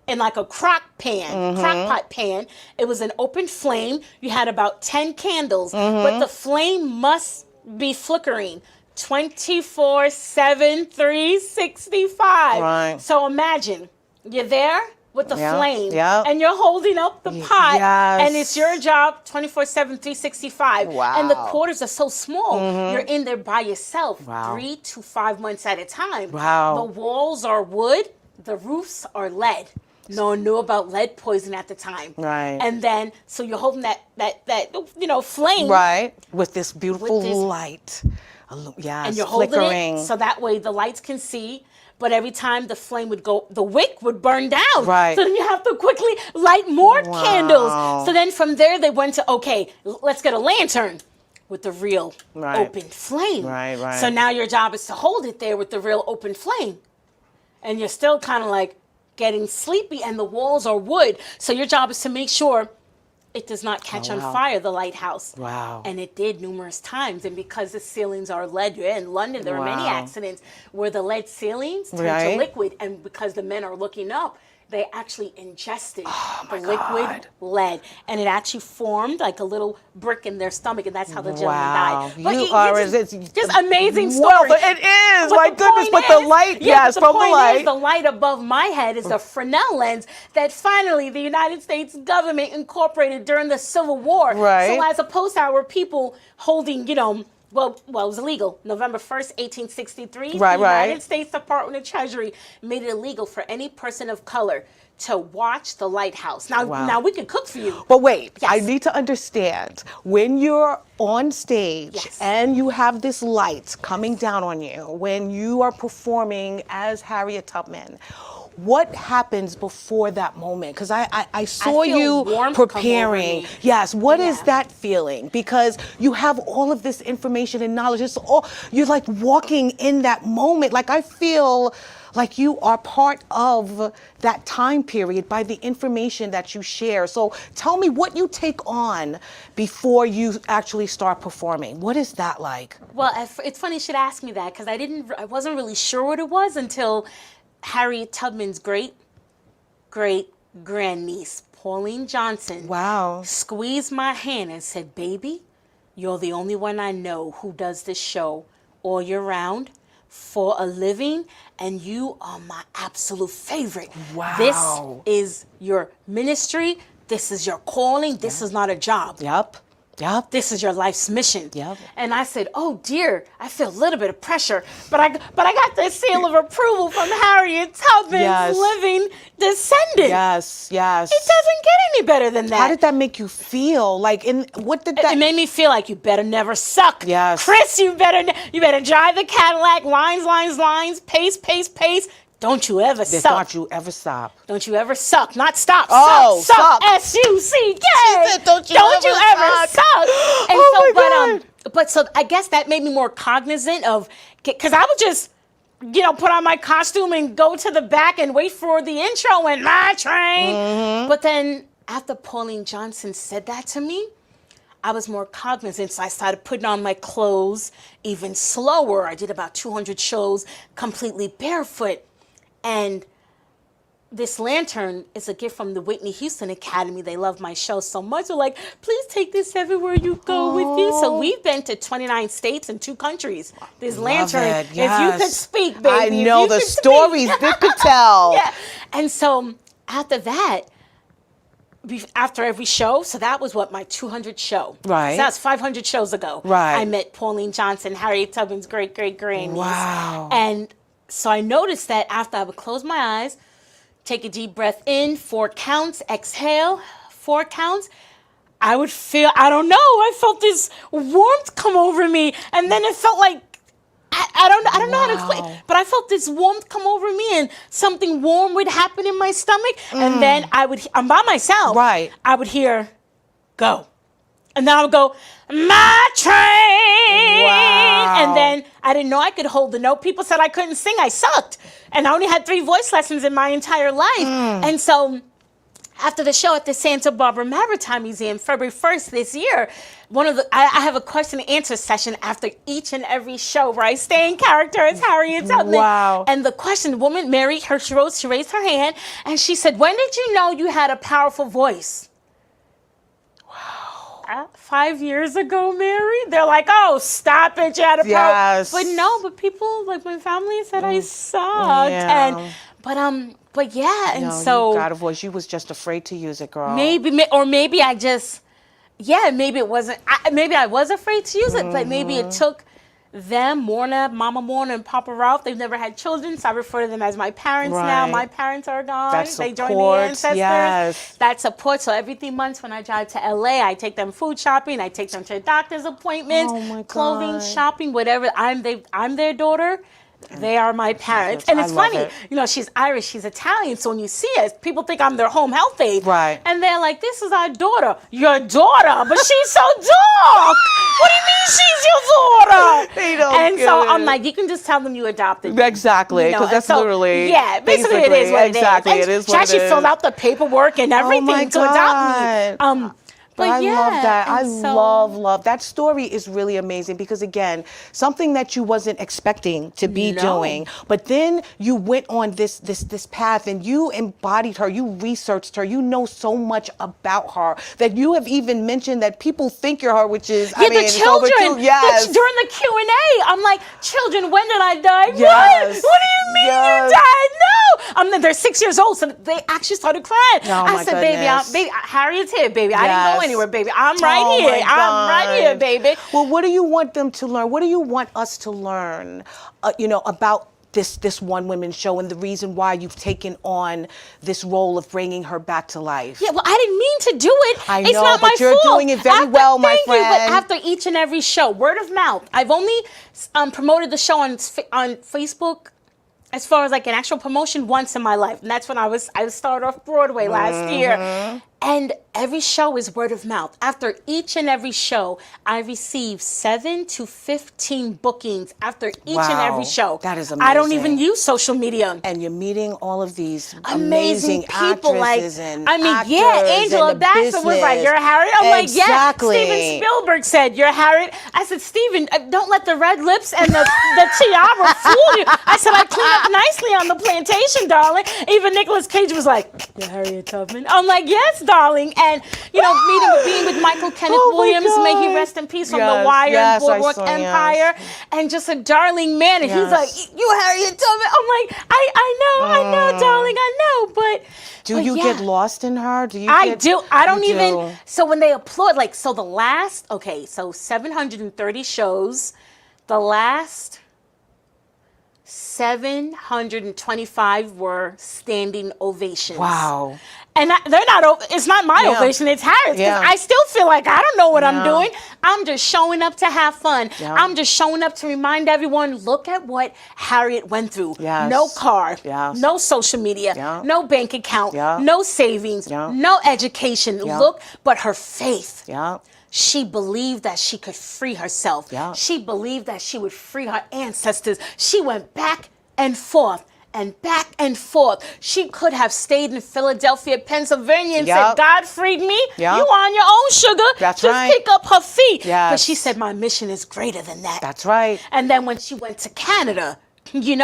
in like a crock pot pan. It was an open flame. You had about 10 candles, but the flame must be flickering 24/7, 365. Right. So imagine you're there with the flame and you're holding up the pot and it's your job 24/7, 365. Wow. And the quarters are so small. You're in there by yourself 3 to 5 months at a time. Wow. The walls are wood, the roofs are lead. No one knew about lead poison at the time. Right. And then, so you're holding that flame. Right. With this beautiful With this- light. Yes. And you're flickering. holding it so that way the lights can see. But every time the flame would go, the wick would burn down. Right. So then you have to quickly light more candles. So then from there they went to, okay, let's get a lantern with the real open flame. Right, right. So now your job is to hold it there with the real open flame. And you're still kind of like getting sleepy and the walls are wood. So your job is to make sure it does not catch on fire, the lighthouse. Wow. And it did numerous times. And because the ceilings are lead, in London, there were many accidents where the lead ceilings turned to liquid. And because the men are looking up, they actually ingested the liquid lead. And it actually formed like a little brick in their stomach. And that's how the gentleman died. But just amazing story. Well, it is. But My the goodness. point But the is- light, yeah, yes, but from the light. Is the light above my head is a Fresnel lens that finally the United States government incorporated during the Civil War. Right. So as opposed to our people holding, well, it was illegal. November 1st, 1863, the United States Department of Treasury made it illegal for any person of color to watch the lighthouse. Now we could cook for you. But wait, I need to understand. When you're on stage and you have this light coming down on you, when you are performing as Harriet Tubman, what happens before that moment? Because I saw feel you warmth come over preparing. me. Yes, what is that feeling? Because you have all of this information and knowledge. It's all, you're like walking in that moment. Like I feel like you are part of that time period by the information that you share. So tell me what you take on before you actually start performing. What is that like? Well, it's funny you should ask me that because I wasn't really sure what it was until Harriet Tubman's great grandniece, Pauline Johnson, squeezed my hand and said, "Baby, you're the only one I know who does this show all year round for a living, and you are my absolute favorite. Wow. This is your ministry. This is your calling. This is not a job. Yep. This is your life's mission." Yep. And I said, "Oh dear, I feel a little bit of pressure, but I got the seal of approval from Harriet Tubman's living descendant. Yes. It doesn't get any better than that." How did that make you feel? Like, what did that? It made me feel like you better never suck. Yes. Chris, you better drive the Cadillac, lines, pace. Don't you ever suck. Don't you ever stop. Don't you ever suck. Not stop. Suck. S-U-C-K. She said, don't you ever suck. And oh my God. But so I guess that made me more cognizant of, because I would just, put on my costume and go to the back and wait for the intro and my train. But then after Pauline Johnson said that to me, I was more cognizant, so I started putting on my clothes even slower. I did about 200 shows completely barefoot. And this lantern is a gift from the Whitney Houston Academy. They love my show so much. They're like, "Please take this everywhere you go with you." So we've been to 29 states and 2 countries. This lantern, if you could speak, baby. I know the stories they could tell. Yeah. And so after that, after every show, so that was my 200 show. Right. So that's 500 shows ago. Right. I met Pauline Johnson, Harriet Tubman's great-great-grandniece. Wow. And so I noticed that after I would close my eyes, take a deep breath in, 4 counts, exhale, 4 counts, I would feel, I don't know, I felt this warmth come over me. And then it felt like, I don't know how to explain, but I felt this warmth come over me and something warm would happen in my stomach. And then I'm by myself. Right. I would hear, go. And then I would go, my train. Wow. And then I didn't know I could hold the note. People said I couldn't sing. I sucked. And I only had 3 voice lessons in my entire life. And so after the show at the Santa Barbara Maritime Museum, February 1st this year, I have a question and answer session after each and every show where I stay in character as Harriet Tubman. Wow. And the question, the woman, Mary, she raised her hand, and she said, when did you know you had a powerful voice? Wow. 5 years ago, Mary? They're like, oh, stop it, you had a powerful... Yes. But no, but people, like my family said I sucked. Yeah. But yeah, and so... You got a voice. You was just afraid to use it, girl. Maybe I just... Yeah, maybe it wasn't... maybe I was afraid to use it, but maybe it took them, Mama Morna and Papa Ralph. They've never had children, so I refer to them as my parents now. Right. My parents are gone. That They joined the support, ancestors. yes. That support. So every 3 months when I drive to LA, I take them food shopping. I take them to doctor's appointments, Oh, my clothing God. shopping, whatever. I'm their daughter. They are my parents. And it's I love funny, it. you know, she's Irish, she's Italian, so when you see us, people think I'm their home health aide. Right. And they're like, this is our daughter. Your daughter? But she's so dark. What do you mean she's your daughter? They don't And get so it. I'm like, you can just tell them you adopted me. Exactly, You know, because and that's so, literally... Yeah, basically it is what exactly, it is. it is She what it actually is. filled out the paperwork and everything my to adopt God. me. But I yeah, love that. I and so- love that story is really amazing because again, something that you wasn't expecting to be No. doing, but then you went on this path and you embodied her, you researched her, you know so much about her that you have even mentioned that people think you're her, which is Yeah, the children. Yes. During the Q&A, I'm like, children, when did I die? Yes. What? What do you mean Yes. you died? No. They're 6 years old, so they actually started crying. Oh, I my said, goodness. baby, Harriet's here, baby. I didn't Yes. go anywhere, baby. I'm right Oh, here. my I'm right here, God. baby. Well, what do you want them to learn? What do you want us to learn, about this one woman show and the reason why you've taken on this role of bringing her back to life? Yeah, well, I didn't mean to do it. I It's know, not but my you're fault. doing it very well, my thank you, but friend. after each and every show, word of mouth. I've only promoted the show on Facebook as far as like an actual promotion once in my life, and that's when I started off Broadway last year. And every show is word of mouth. After each and every show, I receive 7 to 15 bookings after each and Wow, every show. that is I don't amazing. even use social media. And you're meeting all of these Amazing people, actresses and yeah, actors Angela and the Bassett was like, business. "You're Harriet." I'm like, "Yeah." Exactly. Steven Spielberg said, "You're Harriet." I said, "Steven, don't let the red lips and the tiara fool you." I said, "I clean up nicely on the plantation, darling." Even Nicolas Cage was like, "You're Harriet Tubman." I'm like, "Yes, darling." And being with Michael Kenneth Oh, my Williams, may he God. rest in peace, from Yes, The Wire yes, and I Boardwalk saw, Empire, and just a darling man. And he's Yes. like, "You Harriet Tubman." I'm like, I know, darling, I know, but Do you yeah. get lost in her? Do you? I do. I don't You even. do. So when they applaud, like, so the last, okay, so 730 shows, the last 725 were standing ovations. Wow. And they're not, it's not my Yeah. ovation, it's Harriet's. 'Cause Yeah. I still feel like I don't know what I'm Yeah. doing. I'm just showing up to have fun. Yeah. I'm just showing up to remind everyone, look at what Harriet went through. Yes. No car, Yes. no social media, Yeah. no bank account, Yeah. no savings, Yeah. no education. Yeah. Look, but her faith. Yeah. She believed that she could free herself. Yeah. She believed that she would free her ancestors. She went back and forth and back and forth. She could have stayed in Philadelphia, Pennsylvania and Yep. said, "God freed me. Yep. You on your own, sugar." That's Just right. pick up her feet. Yes. But she said, "My mission is greater than that." That's right. And then when she went to Canada,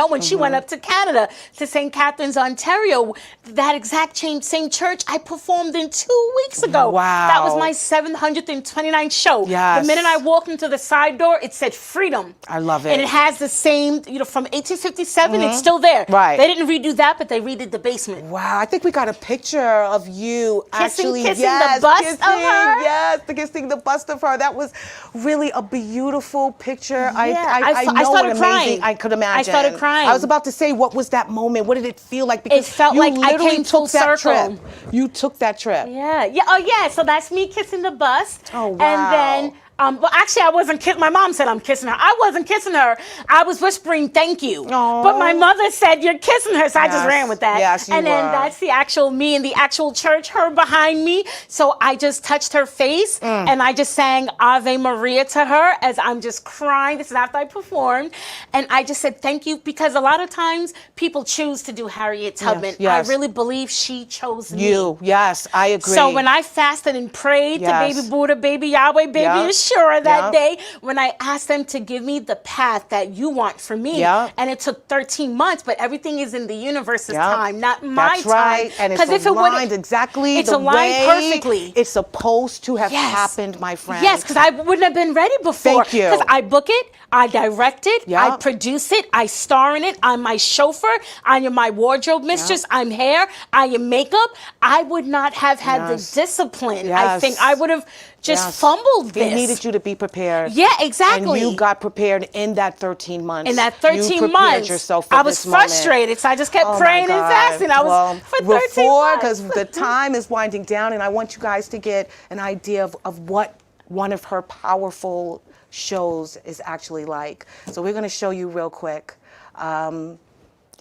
when she went up to Canada, to St. Catharines, Ontario, that exact same church I performed in 2 weeks ago. Wow. That was my 729th show. Yes. The minute I walked into the side door, it said freedom. I love it. And it has the same, from 1857, it's still there. Right. They didn't redo that, but they redid the basement. Wow, I think we got a picture of you actually kissing yes, the bust kissing, of her? Yes, kissing the bust of her. That was really a beautiful picture. Yeah, I know started what amazing. crying. I could imagine. I started crying. I was about to say, what was that moment? What did it feel like? Because It felt you like I literally came full took that circle. trip. You took that trip. Yeah, yeah, oh yeah. So that's me kissing the bus. Oh, wow. And then, well, actually, I wasn't kissing. My mom said I'm kissing her. I wasn't kissing her. I was whispering thank you. Aw. But my mother said you're kissing her, so I just Yes. ran with that. Yes, you And then were. that's the actual me in the actual church, her behind me. So I just touched her face and I just sang Ave Maria to her as I'm just crying. This is after I performed, and I just said thank you, because a lot of times people choose to do Harriet Tubman. yes. I really believe she chose me. You, yes, I agree. So when I fasted and prayed Yes. to Baby Buddha, Baby Yahweh, Baby Yep. Yeshua that Yep. day, when I asked them to give me the path that you want for me, Yep. and it took 13 months, but everything is in the universe's Yep. time, not my That's right. time. And it's if it aligned would've- exactly it's the aligned way perfectly. it's supposed to have Yes. happened, my friend. Yes, because I wouldn't have been ready before. Thank you. Because I book it, I direct it, I Yep. produce it, I star in it, I'm my chauffeur, I am my wardrobe mistress, I'm hair, I am makeup. I would not have had Yes. the discipline. I Yes. think I would have just Yes. fumbled They this. needed you to be prepared. Yeah, exactly. And you got prepared in that 13 months. In that You 13 prepared months, yourself for I was this moment. frustrated, so I just kept Oh my praying and God. fasting. I was Well, for 13 before, months. because the time is winding down, and I want you guys to get an idea of what one of her powerful shows is actually like. So we're going to show you real quick.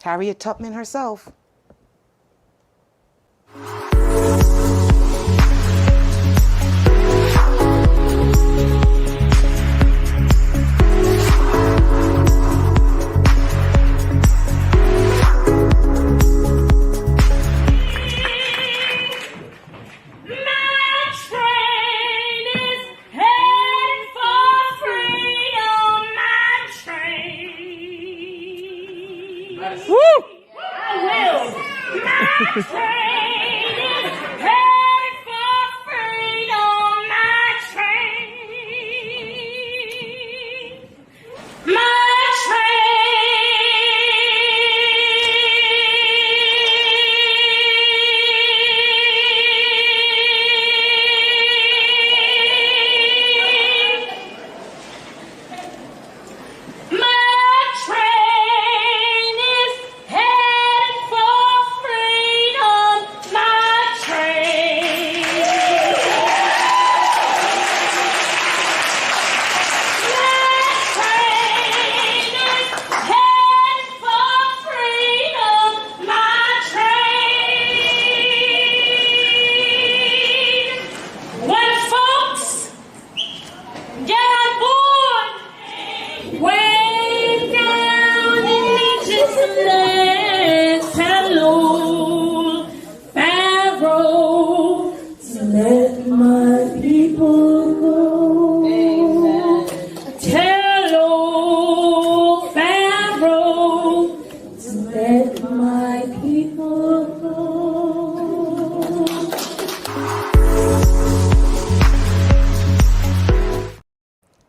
Harriet Tubman herself.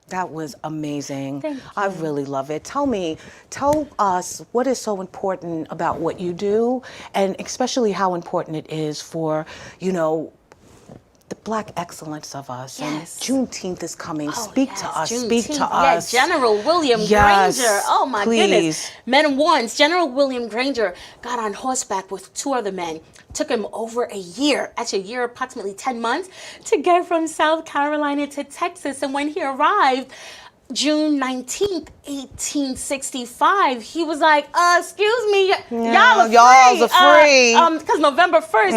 That was amazing. Thank you. I really love it. Tell us what is so important about what you do, and especially how important it is for, you know, the Black excellence of us. Yes. And Juneteenth is coming. Oh, Speak yes, to us. Juneteenth. Speak to us. Yeah, General William Yes, Granger. Oh my please. goodness. Men and ones. General William Granger got on horseback with 2 other men. Took him over a year, actually a year, approximately 10 months, to get from South Carolina to Texas. And when he arrived, June 19th, 1865, he was like, excuse me, y'all y'all's free. Because November 1st,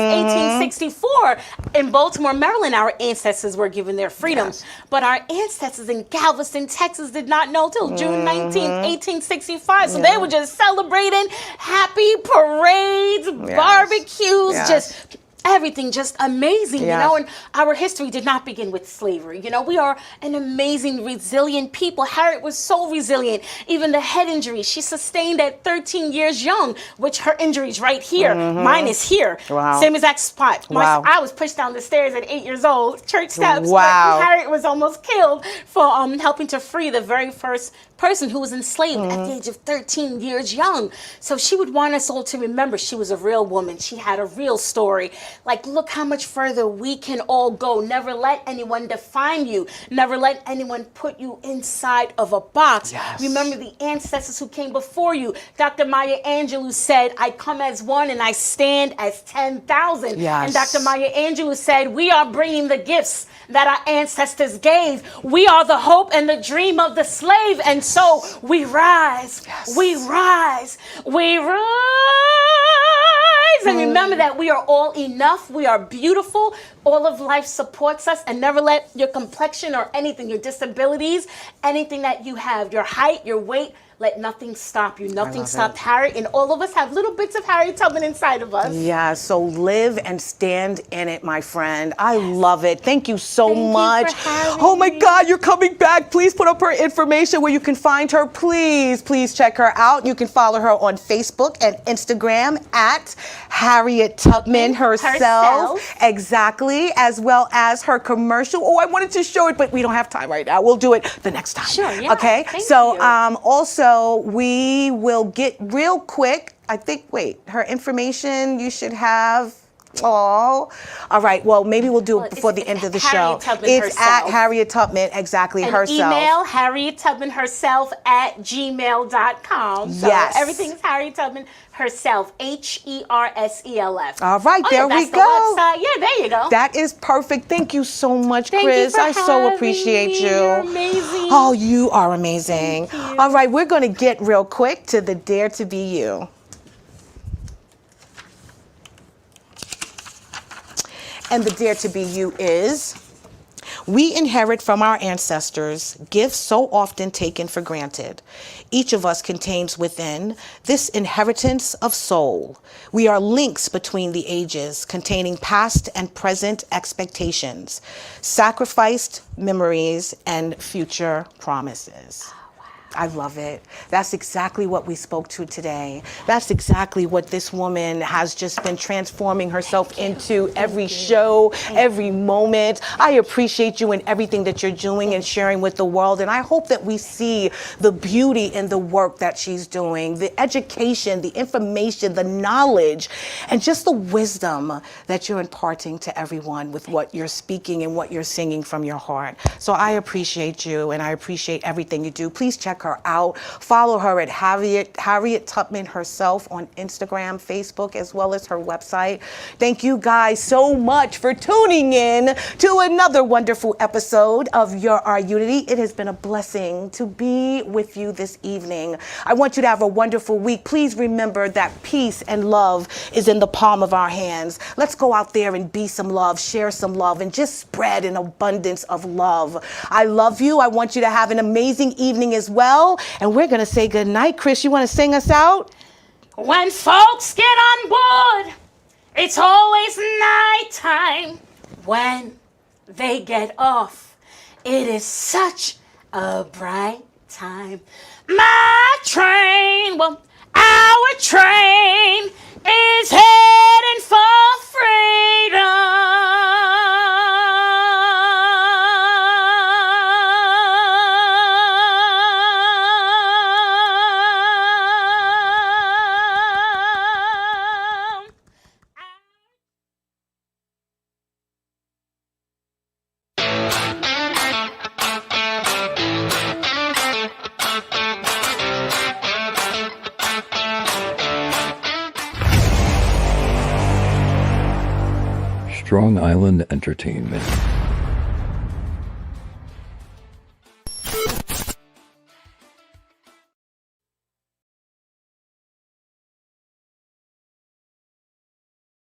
1864, in Baltimore, Maryland, our ancestors were given their freedoms. Yes. But our ancestors in Galveston, Texas did not know till June 19th, 1865. So they were just celebrating happy parades, barbecues, Yes. just everything just amazing, you Yes. know, and our history did not begin with slavery. You know, we are an amazing, resilient people. Harriet was so resilient. Even the head injury she sustained at 13 years young, which her injury's right here. Mine is here. Wow. Same exact spot. Wow. I was pushed down the stairs at 8 years old, church steps. Wow. But Harriet was almost killed for helping to free the very first person who was enslaved at the age of 13 years young. So she would want us all to remember she was a real woman. She had a real story. Like, look how much further we can all go. Never let anyone define you. Never let anyone put you inside of a box. Yes. Remember the ancestors who came before you. Dr. Maya Angelou said, I come as one and I stand as 10,000. Yes. And Dr. Maya Angelou said, we are bringing the gifts that our ancestors gave. We are the hope and the dream of the slave. And so we rise, Yes. we rise, we rise. And remember that we are all enough. We are beautiful. All of life supports us. And never let your complexion or anything, your disabilities, anything that you have, your height, your weight, let nothing stop you. Nothing stopped Harriet. And all of us have little bits of Harriet Tubman inside of us. Yeah, so live and stand in it, my friend. I love it. Thank you so Thank you much. for having Oh my me. God, you're coming back. Please put up her information where you can find her. Please check her out. You can follow her on Facebook and Instagram at Harriet Tubman herself. Exactly, as well as her commercial. Oh, I wanted to show it, but we don't have time right now. We'll do it the next time. Sure, yeah. Okay, Thank so you. also we will get real quick. I think, wait, her information you should have. Oh, all right. Well, maybe we'll do it before the end of the show. Harriet Tubman It's herself. at Harriet Tubman, exactly, And herself. email Harriet Tubman herself at gmail.com. So Yes. everything is Harriet Tubman herself, HERSELF. All right, Oh, there yeah, we that's the go. website. Yeah, there you go. That is perfect. Thank you so much, Thank Chris. you for I so having appreciate me. you. You're amazing. Oh, you are amazing. All right, we're going to get real quick to the Dare to Be You. And the Dare to Be You is, we inherit from our ancestors gifts so often taken for granted. Each of us contains within this inheritance of soul. We are links between the ages, containing past and present expectations, sacrificed memories, and future promises. I love it. That's exactly what we spoke to today. That's exactly what this woman has just been transforming herself into every show, every moment. I appreciate you and everything that you're doing and sharing with the world. And I hope that we see the beauty in the work that she's doing, the education, the information, the knowledge, and just the wisdom that you're imparting to everyone with what you're speaking and what you're singing from your heart. So I appreciate you and I appreciate everything you do. Please check her out. Follow her at Harriet Tubman herself on Instagram, Facebook, as well as her website. Thank you guys so much for tuning in to another wonderful episode of Our Unity. It has been a blessing to be with you this evening. I want you to have a wonderful week. Please remember that peace and love is in the palm of our hands. Let's go out there and be some love, share some love, and just spread an abundance of love. I love you. I want you to have an amazing evening as well. And we're going to say good night. Chris, you want to sing us out? When folks get on board, it's always nighttime. When they get off, it is such a bright time. My train, well, our train is heading for freedom. Strong Island Entertainment.